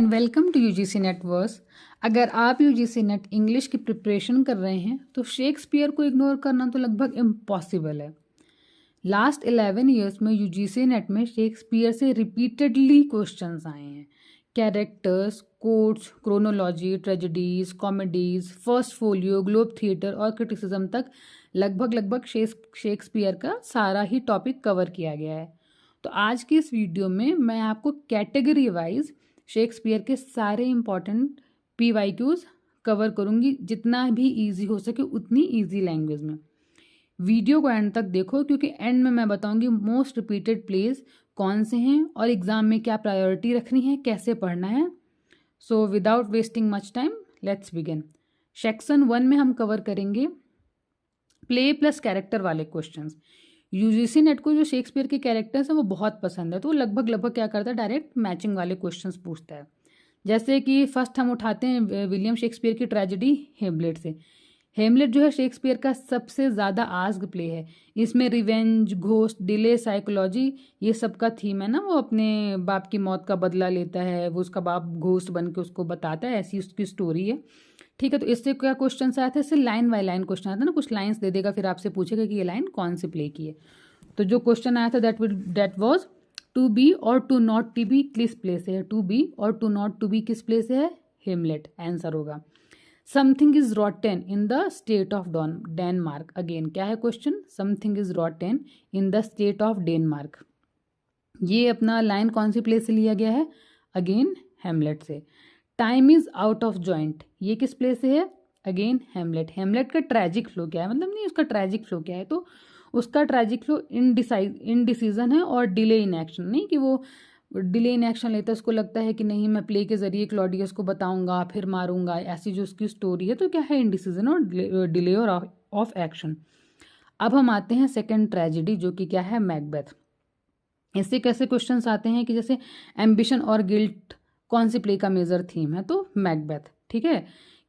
Welcome to UGC NET verse. अगर आप UGC NET English की प्रिपरेशन कर रहे हैं तो शेक्सपियर को इग्नोर करना तो लगभग इम्पॉसिबल है। लास्ट 11 ईयर्स में यूजीसी नेट में शेक्सपियर से रिपीटेडली क्वेश्चंस आए हैं। Characters, quotes, chronology, tragedies, comedies, first folio, globe theatre और क्रिटिसिज्म तक लगभग शेक्सपियर का सारा ही टॉपिक कवर किया गया है। तो आज की इस वीडियो में मैं आपको कैटेगरी वाइज शेक्सपियर के सारे इंपॉर्टेंट PYQs कवर करूंगी, जितना भी इजी हो सके उतनी इजी लैंग्वेज में। वीडियो को एंड तक देखो क्योंकि एंड में मैं बताऊंगी मोस्ट रिपीटेड प्लेस कौन से हैं और एग्जाम में क्या प्रायोरिटी रखनी है, कैसे पढ़ना है। So without wasting much time let's begin. Section 1 में हम कवर करेंगे प्ले प्लस कैरेक्टर वाले क्वेश्चंस। यूजीसी नेट को जो शेक्सपियर के कैरेक्टर्स हैं वो बहुत पसंद है, तो लगभग क्या करता है, डायरेक्ट मैचिंग वाले क्वेश्चंस पूछता है। जैसे कि फर्स्ट हम उठाते हैं विलियम शेक्सपियर की ट्रेजेडी हेमलेट से। हेमलेट जो है शेक्सपियर का सबसे ज़्यादा आस्क्ड प्ले है। इसमें रिवेंज, घोस्ट, डिले, साइकोलॉजी ये सब का थीम है ना। वो अपने बाप की मौत का बदला लेता है, वो उसका बाप घोस्ट बन के उसको बताता है, ऐसी उसकी स्टोरी है। ठीक है, तो इससे क्या क्वेश्चन आया था, इससे लाइन बाय लाइन क्वेश्चन आता है ना, कुछ लाइन्स दे देगा फिर आपसे पूछेगा कि ये लाइन कौन से प्ले की है। तो जो क्वेश्चन आया था दैट वाज टू बी और टू नॉट टू बी किस प्ले से है, टू बी और टू नॉट टू बी किस प्ले से है, हेमलेट आंसर होगा। Something is रॉटन in the state of Denmark, again क्या है question, something is रॉटन in the state of Denmark. ये अपना लाइन कौन सी प्ले से लिया गया है, अगेन हेमलेट से। Time is out of joint, ये किस प्ले से है, अगेन हेमलेट। हेमलेट का ट्रेजिक फ्लो क्या है, मतलब नहीं उसका ट्रेजिक फ्लो क्या है, तो उसका ट्रेजिक फ्लो इनडिसीजन है और डिले इन एक्शन, नहीं कि वो डिले इन एक्शन लेता है, उसको लगता है कि नहीं मैं प्ले के जरिए क्लॉडियस को बताऊंगा फिर मारूंगा, ऐसी जो उसकी स्टोरी है, तो क्या है इनडिसीजन और डिले और ऑफ एक्शन। अब हम आते हैं सेकेंड ट्रेजिडी जो कि क्या है, मैकबेथ। इससे कैसे क्वेश्चंस आते हैं कि जैसे एम्बिशन और गिल्ट कौन सी प्ले का मेजर थीम है, तो मैकबेथ। ठीक है,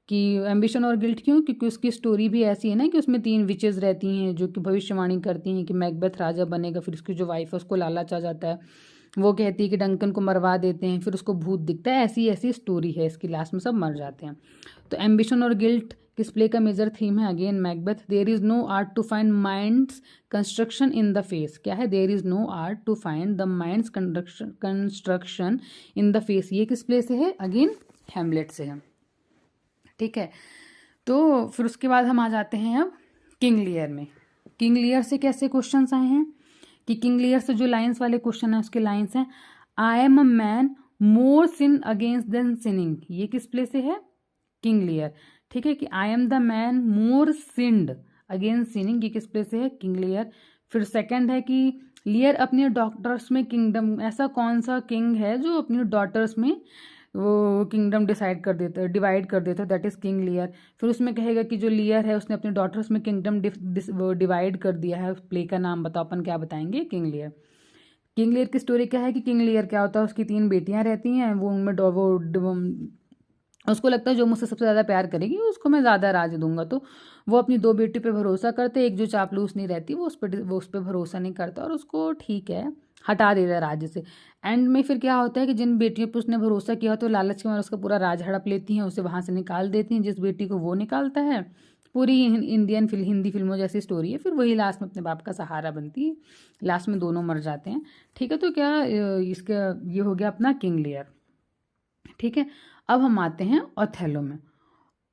कि एम्बिशन और गिल्ट क्यों, क्योंकि उसकी स्टोरी भी ऐसी है ना कि उसमें 3 विचेस रहती हैं जो कि भविष्यवाणी करती हैं कि मैकबेथ राजा बनेगा। फिर उसकी जो वाइफ है उसको लालच आ जाता है, वो कहती है कि डंकन को मरवा देते हैं, फिर उसको भूत दिखता है, ऐसी ऐसी स्टोरी है इसकी, लास्ट में सब मर जाते हैं। तो एम्बिशन और गिल्ट किस प्ले का मेजर थीम है, again Macbeth. There is no art to find mind's construction in the face, क्या है, there is no art to find the mind's construction in the face, ये किस प्ले से है, अगेन हेमलेट से है। ठीक है, तो फिर उसके बाद हम आ जाते हैं अब किंग लियर में। किंग लियर से कैसे क्वेश्चंस आए हैं कि किंग लियर से जो लाइंस वाले क्वेश्चन है उसके लाइंस हैं, I am a man more sin against than sinning, ये किस प्ले से है, किंग लियर। ठीक है, कि I am the man more सिंड against sinning, ये किस प्ले से है, किंग लियर। फिर सेकंड है कि लियर अपनी डॉटर्स में किंगडम, ऐसा कौन सा किंग है जो अपनी डॉटर्स में वो किंगडम डिवाइड कर देता है, दैट इज किंग लियर। फिर उसमें कहेगा कि जो लियर है उसने अपने डॉटर्स में किंगडम डिवाइड कर दिया है, उस प्ले का नाम बताओ, अपन क्या बताएंगे, किंग लियर। किंग लियर की स्टोरी क्या है कि किंग लियर क्या होता है, उसकी 3 बेटियां रहती हैं, वो उनमें उसको लगता है जो मुझसे सबसे ज़्यादा प्यार करेगी उसको मैं ज़्यादा राज दूंगा, तो वो अपनी 2 बेटी पे भरोसा करते, एक जो चापलूस नहीं रहती वो उस पर भरोसा नहीं करता और उसको ठीक है हटा देता है राज्य से। एंड में फिर क्या होता है कि जिन बेटियों पर उसने भरोसा किया तो लालच के मारे उसका पूरा राज हड़प लेती हैं, उसे वहाँ से निकाल देती हैं, जिस बेटी को वो निकालता है। पूरी हिंदी फिल्मों जैसी स्टोरी है, फिर वही लास्ट में अपने बाप का सहारा बनती है, लास्ट में दोनों मर जाते हैं। ठीक है, तो क्या इसका ये हो गया अपना किंग लियर। ठीक है, अब हम आते हैं ओथेलो में।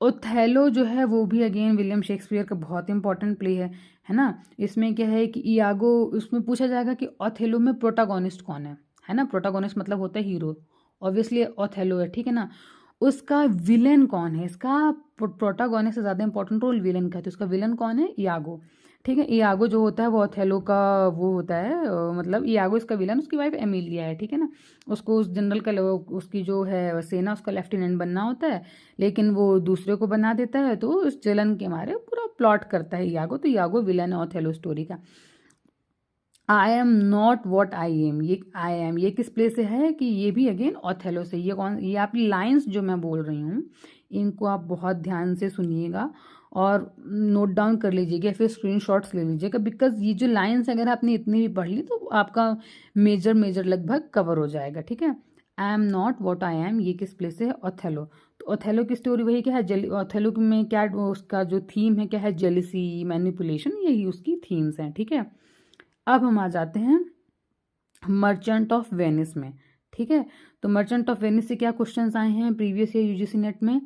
ओथेलो जो है वो भी अगेन विलियम शेक्सपियर का बहुत इंपॉर्टेंट प्ले है ना। इसमें क्या है कि इयागो, उसमें पूछा जाएगा कि ओथेलो में प्रोटागोनिस्ट कौन है ना, प्रोटागोनिस्ट मतलब होता है हीरो, ऑब्वियसली ओथेलो है, ठीक है ना। उसका विलेन कौन है, इसका प्रोटागोनिस्ट से ज़्यादा इंपॉर्टेंट रोल विलेन का है, तो उसका विलेन कौन है, इयागो। ठीक है, इयागो जो होता है वो ओथेलो का वो होता है, मतलब इयागो इसका विलन, उसकी वाइफ एमिलिया है, ठीक है ना। उसको उस जनरल का उसकी जो है सेना उसका लेफ्टिनेंट बनना होता है, लेकिन वो दूसरे को बना देता है, तो उस जलन के मारे पूरा प्लॉट करता है इयागो, तो इयागो विलन है ओथेलो स्टोरी का। I am not what I am, ये आई एम ये किस प्ले से है कि ये भी अगेन ओथेलो से। ये आपकी लाइंस जो मैं बोल रही हूँ इनको आप बहुत ध्यान से सुनिएगा और नोट डाउन कर लीजिएगा, फिर स्क्रीनशॉट्स ले लीजिएगा, बिकॉज ये जो लाइंस अगर आपने इतनी भी पढ़ ली तो आपका मेजर लगभग कवर हो जाएगा। ठीक है, I am not what I am, ये किस प्ले से है? ओथेलो। तो ओथेलो की स्टोरी वही क्या है, ओथेलो में क्या उसका जो थीम है क्या है? जेलिसी, मैनिपुलेशन, यही उसकी थीम्स हैं, ठीक है। अब हम आ जाते हैं मर्चेंट ऑफ वेनिस में, ठीक है। तो मर्चेंट ऑफ वेनिस से क्या क्वेश्चंस आए हैं प्रीवियस ईयर यूजीसी नेट में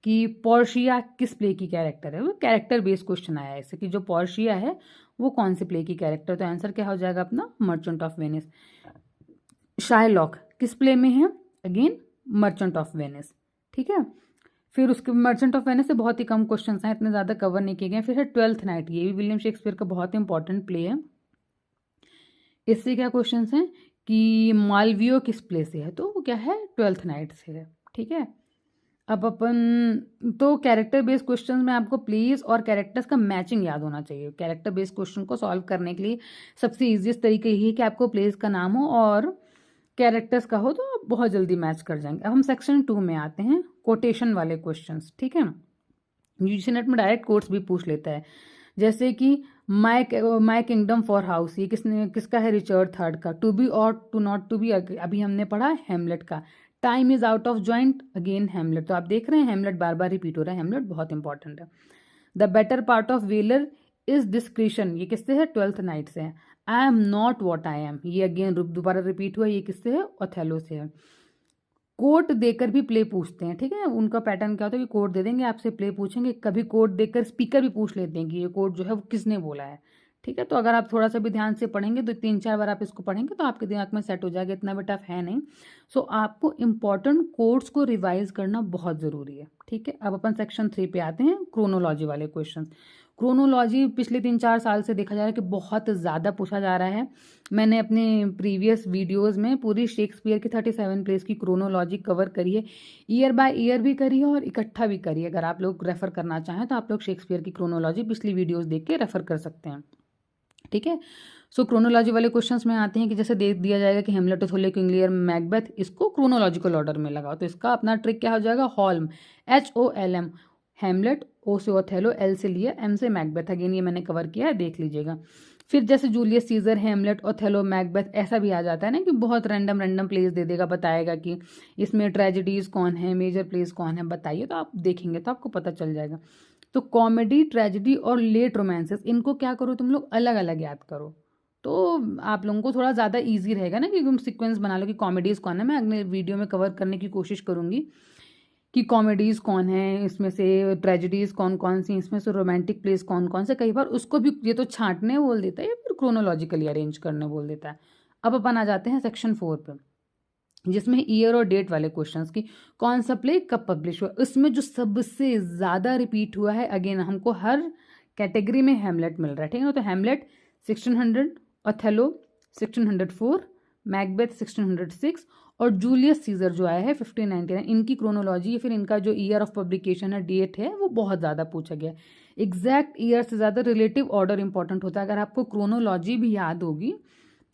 कि पोर्शिया किस प्ले की कैरेक्टर है? वो कैरेक्टर बेस्ड क्वेश्चन आया है इससे कि जो पोर्शिया है वो कौन से प्ले की कैरेक्टर। तो आंसर क्या हो जाएगा अपना? Merchant of Venice. शायलॉक किस प्ले में है? अगेन मर्चेंट ऑफ वेनिस, ठीक है। फिर उसके मर्चेंट ऑफ वेनिस से बहुत ही कम क्वेश्चन हैं, इतने ज़्यादा कवर नहीं किए गए। फिर है ट्वेल्थ नाइट, ये भी विलियम शेक्सपियर का बहुत इंपॉर्टेंट प्ले है। इससे क्या क्वेश्चन हैं कि मालवियो किस प्ले से है? तो वो क्या है? ट्वेल्थ नाइट से है, ठीक है। अब अपन तो कैरेक्टर बेस्ड क्वेश्चंस में आपको प्लेस और कैरेक्टर्स का मैचिंग याद होना चाहिए। कैरेक्टर बेस्ड क्वेश्चन को सॉल्व करने के लिए सबसे ईजीएस्ट तरीका यही है कि आपको प्लेस का नाम हो और कैरेक्टर्स का हो, तो आप बहुत जल्दी मैच कर जाएंगे। अब हम सेक्शन 2 में आते हैं, कोटेशन वाले क्वेश्चंस, ठीक है। यूजीसी नेट में डायरेक्ट कोट्स भी पूछ लेता है, जैसे कि माई किंगडम फॉर हाउस, ये किसका है? रिचर्ड थर्ड का। टू बी और टू नॉट टू बी, अभी हमने पढ़ा हेमलेट का। Time is out of joint, again Hamlet. तो आप देख रहे हैं हेमलेट बार बार रिपीट हो रहा है, हेमलेट बहुत इंपॉर्टेंट है। The better part of velar is discretion, ये किससे है? ट्वेल्थ नाइट से है। I am not what I am, ये अगेन दोबारा रिपीट हुआ, ये किससे है? ओथेलो से है। कोट देकर भी प्ले पूछते हैं, ठीक है। उनका पैटर्न क्या होता है कि कोट दे देंगे, आपसे प्ले पूछेंगे। कभी कोट देकर स्पीकर भी पूछ लेते हैं कि ये कोट जो है वो किसने बोला है, ठीक है। तो अगर आप थोड़ा सा भी ध्यान से पढ़ेंगे, तो 3-4 बार आप इसको पढ़ेंगे तो आपके दिमाग में सेट हो जाएगा, इतना भी टफ है नहीं। सो आपको इंपॉर्टेंट कोट्स को रिवाइज करना बहुत ज़रूरी है, ठीक है। अब अपन सेक्शन 3 पे आते हैं, क्रोनोलॉजी वाले क्वेश्चन। क्रोनोलॉजी पिछले 3-4 साल से देखा जा रहा है कि बहुत ज़्यादा पूछा जा रहा है। मैंने अपने प्रीवियस वीडियोस में पूरी शेक्सपियर की 37 प्लेस की क्रोनोलॉजी कवर करी है, ईयर बाय ईयर भी करी है और इकट्ठा भी करी है। अगर आप लोग रेफर करना चाहें तो आप लोग शेक्सपियर की क्रोनोलॉजी पिछली वीडियोस देख के रेफर कर सकते हैं, ठीक है। सो क्रोनोलॉजी वाले क्वेश्चंस में आते हैं कि जैसे दे दिया जाएगा कि हेमलेट, ओथेलो, किंग लियर, मैकबेथ, इसको क्रोनोलॉजिकल ऑर्डर में लगाओ। तो इसका अपना ट्रिक क्या हो जाएगा? हॉल्म, HOLM, हेमलेट, O से ओथेलो, L से लियर, M से मैकबेथ। अगेन ये मैंने कवर किया है, देख लीजिएगा। फिर जैसे जूलियस सीजर, हेमलेट, ओथेलो, मैकबेथ, ऐसा भी आ जाता है ना कि बहुत रैंडम प्लेस दे देगा, बताएगा कि इसमें ट्रेजिडीज कौन है, मेजर प्लेस कौन है, बताइए। तो आप देखेंगे तो आपको पता चल जाएगा। तो कॉमेडी, ट्रेजिडी और लेट रोमांसेस, इनको क्या करो तुम लोग? अलग अलग याद करो, तो आप लोगों को थोड़ा ज़्यादा ईजी रहेगा ना कि तुम सीक्वेंस बना लो कि कॉमेडीज़ कौन है। मैं अगले वीडियो में कवर करने की कोशिश करूँगी कि कॉमेडीज़ कौन है, इसमें से ट्रेजिडीज़ कौन कौन सी, इसमें से रोमांटिक प्लेस कौन कौन से। कई बार उसको भी ये तो छांटने बोल देता है या फिर क्रोनोलॉजिकली अरेंज करने बोल देता है। अब अपन आ जाते हैं सेक्शन 4 पे, जिसमें ईयर और डेट वाले क्वेश्चंस की कौन सा प्ले कब पब्लिश हुआ। इसमें जो सबसे ज़्यादा रिपीट हुआ है, अगेन हमको हर कैटेगरी में हेमलेट मिल रहा है, ठीक है। तो हेमलेट 1600, ओथेलो 1604, मैकबेथ 1606 और जूलियस सीजर जो आया है 1599। इनकी क्रोनोलॉजी या फिर इनका जो ईयर ऑफ पब्लिकेशन है, डेट है, वो बहुत ज़्यादा पूछा गया। एग्जैक्ट ईयर से ज़्यादा रिलेटिव ऑर्डर इंपॉर्टेंट होता है। अगर आपको क्रोनोलॉजी भी याद होगी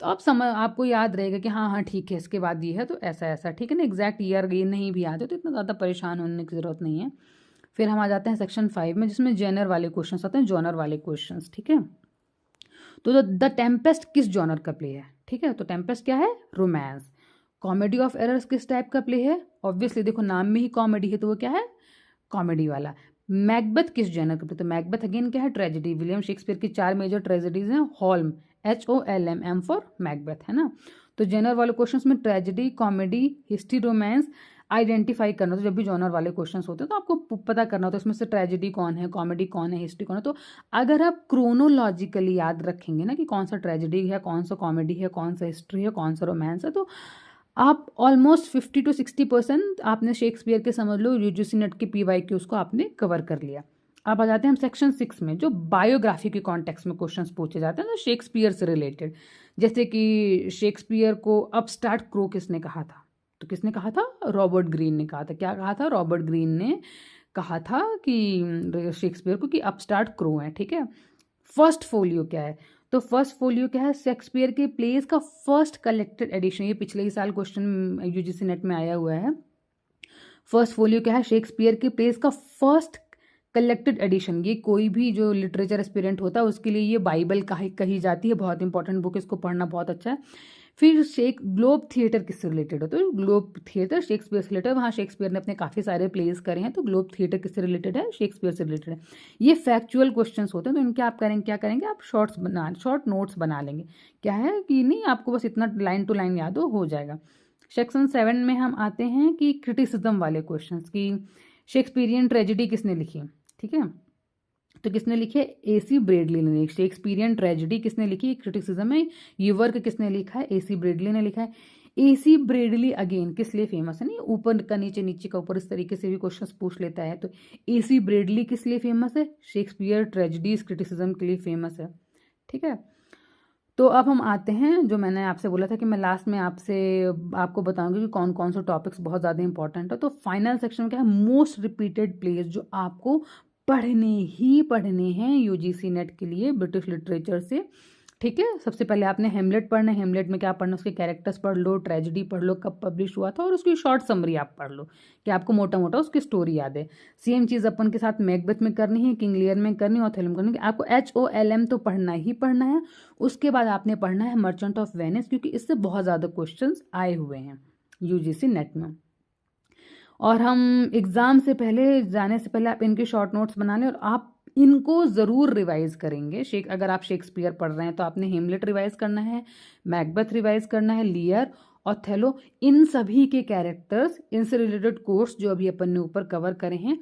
तो आप आपको याद रहेगा कि हाँ ठीक है, इसके बाद ये है तो ऐसा ऐसा, ठीक है ना। एग्जैक्ट ईयर ये नहीं भी याद है तो इतना ज़्यादा परेशान होने की ज़रूरत नहीं है। फिर हम आ जाते हैं सेक्शन 5 में, जिसमें जेनर वाले क्वेश्चन आते हैं, जॉनर वाले क्वेश्चन, ठीक है। तो द टेम्पेस्ट किस जॉनर का प्ले है? ठीक है, तो टेम्पेस्ट क्या है? रोमांस। कॉमेडी ऑफ एरर्स किस टाइप का प्ले है? ऑब्वियसली देखो नाम में ही कॉमेडी है तो वो क्या है? कॉमेडी वाला। मैकबेथ किस जॉनर का प्ले? तो मैकबेथ अगेन क्या है? ट्रेजेडी। विलियम शेक्सपियर की 4 मेजर ट्रेजेडीज हैं। हॉल्म, HOLM, M फॉर मैकबेथ, है ना। तो जॉनर वाले क्वेश्चंस में tragedy, comedy, history, romance identify करना। तो जब भी जॉनर वाले क्वेश्चंस होते हैं तो आपको पता करना होता है इसमें से ट्रेजेडी कौन है, कॉमेडी कौन है, हिस्ट्री कौन है। तो अगर आप क्रोनोलॉजिकली याद रखेंगे ना कि कौन सा ट्रेजेडी है, कौन सा कॉमेडी है, कौन सा हिस्ट्री है, कौन सा रोमांस है, तो आप ऑलमोस्ट 50 to 60% आपने शेक्सपियर के समझ लो यूजीसी नेट के PYQ उसको आपने कवर कर लिया। अब आ जाते हैं हम सेक्शन 6 में, जो बायोग्राफी के कॉन्टेक्स्ट में क्वेश्चंस पूछे जाते हैं, तो शेक्सपियर से रिलेटेड। जैसे कि शेक्सपियर को अपस्टार्ट क्रो किसने कहा था? तो किसने कहा था? रॉबर्ट ग्रीन ने कहा था। क्या कहा था? रॉबर्ट ग्रीन ने कहा था कि शेक्सपियर को कि अपस्टार्ट क्रो है, ठीक है। फर्स्ट फोलियो क्या है? तो फर्स्ट फोलियो क्या है? शेक्सपियर के प्लेस का फर्स्ट कलेक्टेड एडिशन। ये पिछले ही साल क्वेश्चन यूजीसी नेट में आया हुआ है। फर्स्ट फोलियो क्या है? शेक्सपियर के प्लेस का फर्स्ट कलेक्टेड एडिशन। ये कोई भी जो लिटरेचर एस्पिरेंट होता है उसके लिए ये बाइबल कही जाती है, बहुत इंपॉर्टेंट बुक, इसको पढ़ना बहुत अच्छा है। फिर ग्लोब थिएटर किससे रिलेटेड है, तो ग्लोब थिएटर शेक्सपियर से रिलेटेड, वहाँ शेक्सपियर ने अपने काफ़ी सारे प्लेस करे हैं, तो ग्लोब थिएटर किससे रिलेटेड है, शेक्सपियर से रिलेटेड है। ये फैक्चुअल क्वेश्चंस होते हैं, तो इनके आप क्या करेंगे, आप शॉर्ट नोट्स बना लेंगे। क्या है कि नहीं, आपको बस इतना लाइन टू लाइन याद हो जाएगा। सेक्शन 7 में हम आते हैं कि क्रिटिसिज्म वाले क्वेश्चंस की शेक्सपियरियन ट्रेजेडी किसने लिखी, ठीक है, तो किसने लिखे, AC ब्रेडली ने। शेक्सपियरियन ट्रेजेडी किसने लिखी, क्रिटिसिज्म है, ये वर्क किसने लिखा है, AC ब्रेडली ने लिखा है। AC ब्रेडली अगेन किस लिए फेमस है, नहीं ऊपर का नीचे, नीचे का ऊपर, इस तरीके से भी क्वेश्चंस पूछ लेता है, तो AC ब्रेडली किस लिए फेमस है, शेक्सपियर ट्रेजेडीज क्रिटिसिज्म के लिए फेमस है, ठीक है। तो अब हम आते हैं, जो मैंने आपसे बोला था कि मैं लास्ट में आपको बताऊंगी कि कौन कौन से टॉपिक्स बहुत ज़्यादा इंपॉर्टेंट है। तो फाइनल सेक्शन क्या है, मोस्ट रिपीटेड प्लेस जो आपको पढ़ने हैं UGC नेट के लिए ब्रिटिश लिटरेचर से, ठीक है। सबसे पहले आपने हेमलेट पढ़ना है, हेमलेट में क्या पढ़ना, उसके कैरेक्टर्स पढ़ लो, ट्रेजेडी पढ़ लो, कब पब्लिश हुआ था, और उसकी शॉर्ट समरी आप पढ़ लो कि आपको मोटा मोटा उसकी स्टोरी याद है। सेम चीज़ अपन के साथ मैकबेथ में करनी है, किंग लियर में करनी है, ओथेलो में करनी है। आपको HOLM तो पढ़ना ही पढ़ना है। उसके बाद आपने पढ़ना है मर्चेंट ऑफ वेनिस, क्योंकि इससे बहुत ज़्यादा क्वेश्चन आए हुए हैं UGC नेट में। और हम एग्ज़ाम से पहले जाने से पहले आप इनके शॉर्ट नोट्स बना लें, और आप इनको ज़रूर रिवाइज करेंगे। अगर आप शेक्सपियर पढ़ रहे हैं तो आपने हेमलेट रिवाइज करना है, मैकबेथ रिवाइज करना है, लियर, ओथेलो, इन सभी के कैरेक्टर्स, इनसे रिलेटेड कोर्स जो अभी अपन ने ऊपर कवर करे हैं,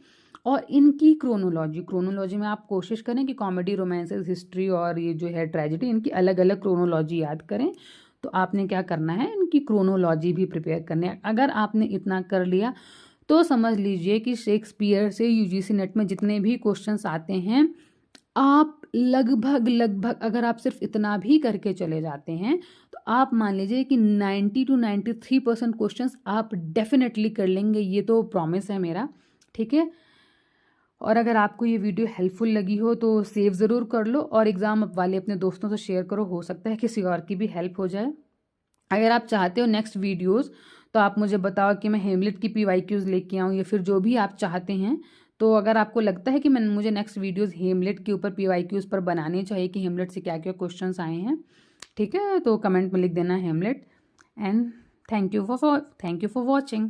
और इनकी क्रोनोलॉजी में आप कोशिश करें कि कॉमेडी, रोमांसेस, हिस्ट्री और ये जो है ट्रेजेडी, इनकी अलग अलग क्रोनोलॉजी याद करें। तो आपने क्या करना है, इनकी क्रोनोलॉजी भी प्रिपेयर करनी है। अगर आपने इतना कर लिया तो समझ लीजिए कि शेक्सपियर से UGC नेट में जितने भी क्वेश्चंस आते हैं, आप लगभग अगर आप सिर्फ इतना भी करके चले जाते हैं तो आप मान लीजिए कि 90 to 93% क्वेश्चंस आप डेफिनेटली कर लेंगे। ये तो प्रॉमिस है मेरा, ठीक है। और अगर आपको ये वीडियो हेल्पफुल लगी हो तो सेव ज़रूर कर लो, और एग्ज़ाम वाले अपने दोस्तों से शेयर करो, हो सकता है किसी और की भी हेल्प हो जाए। अगर आप चाहते हो नेक्स्ट वीडियोस तो आप मुझे बताओ कि मैं हेमलेट की PYQs लेके आऊँ, या फिर जो भी आप चाहते हैं। तो अगर आपको लगता है कि मुझे नेक्स्ट वीडियोस हेमलेट के ऊपर PYQs पर बनाने चाहिए कि हेमलेट से क्या क्या क्वेश्चंस आए हैं, ठीक है, तो कमेंट में लिख देना Hamlet. And thank you for watching.